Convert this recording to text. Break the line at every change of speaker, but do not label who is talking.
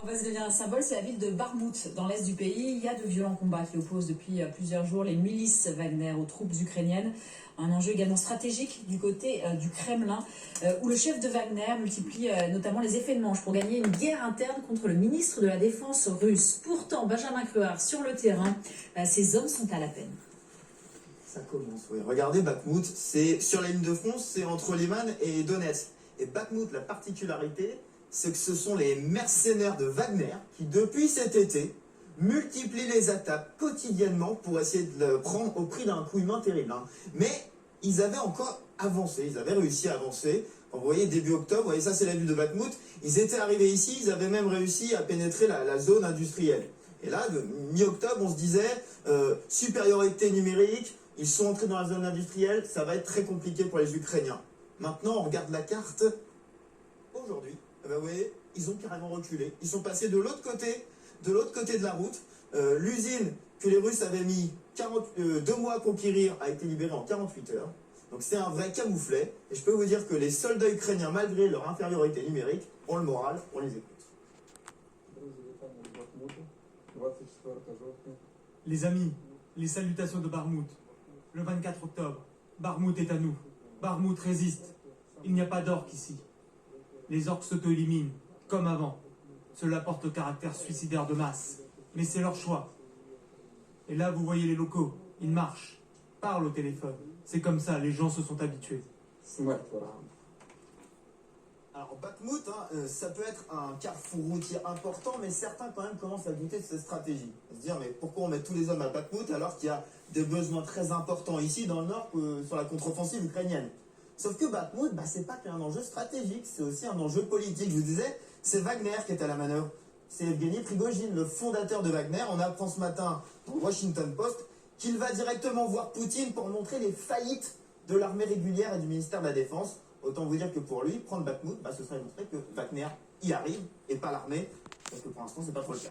En fait, ça devient un symbole, c'est la ville de Bakhmout, dans l'est du pays. Il y a de violents combats qui opposent depuis plusieurs jours les milices Wagner aux troupes ukrainiennes. Un enjeu également stratégique du côté du Kremlin, où le chef de Wagner multiplie notamment les effets de manche pour gagner une guerre interne contre le ministre de la Défense russe. Pourtant, Benjamin Cruard, sur le terrain, ces hommes sont à la peine.
Ça commence, oui. Regardez, Bakhmout, c'est sur la ligne de front, c'est entre Liman et Donetsk. Et Bakhmout, la particularité, c'est que ce sont les mercenaires de Wagner qui, depuis cet été, multiplient les attaques quotidiennement pour essayer de le prendre au prix d'un coup humain terrible. Mais ils avaient encore avancé, ils avaient réussi à avancer. Vous voyez, début octobre, vous voyez, ça c'est la ville de Bakhmout. Ils étaient arrivés ici, ils avaient même réussi à pénétrer la zone industrielle. Et là, mi-octobre, on se disait, supériorité numérique, ils sont entrés dans la zone industrielle, ça va être très compliqué pour les Ukrainiens. Maintenant, on regarde la carte. Aujourd'hui, vous voyez, ils ont carrément reculé. Ils sont passés de l'autre côté de la route. L'usine que les Russes avaient mis 2 mois à conquérir a été libérée en 48 heures. Donc c'est un vrai camouflet. Et je peux vous dire que les soldats ukrainiens, malgré leur infériorité numérique, ont le moral, on les écoute.
Les amis, les salutations de Bakhmout. Le 24 octobre, Bakhmout est à nous. Bakhmout résiste. Il n'y a pas d'orques ici. Les orques s'auto-éliminent, comme avant. Cela porte au caractère suicidaire de masse. Mais c'est leur choix. Et là, vous voyez les locaux. Ils marchent, parlent au téléphone. C'est comme ça, les gens se sont habitués.
Alors Bakhmout, ça peut être un carrefour routier important, mais certains quand même commencent à douter de cette stratégie. À se dire, mais pourquoi on met tous les hommes à Bakhmout alors qu'il y a des besoins très importants ici dans le nord sur la contre-offensive ukrainienne. Sauf que Bakhmout, c'est pas qu'un enjeu stratégique, c'est aussi un enjeu politique. Je vous disais, c'est Wagner qui est à la manœuvre. C'est Evgeny Prigojine, le fondateur de Wagner. On apprend ce matin dans le Washington Post qu'il va directement voir Poutine pour montrer les faillites de l'armée régulière et du ministère de la Défense. Autant vous dire que pour lui, prendre Bakhmout, ce serait montrer que Wagner y arrive et pas l'armée, parce que pour l'instant, c'est pas trop le cas.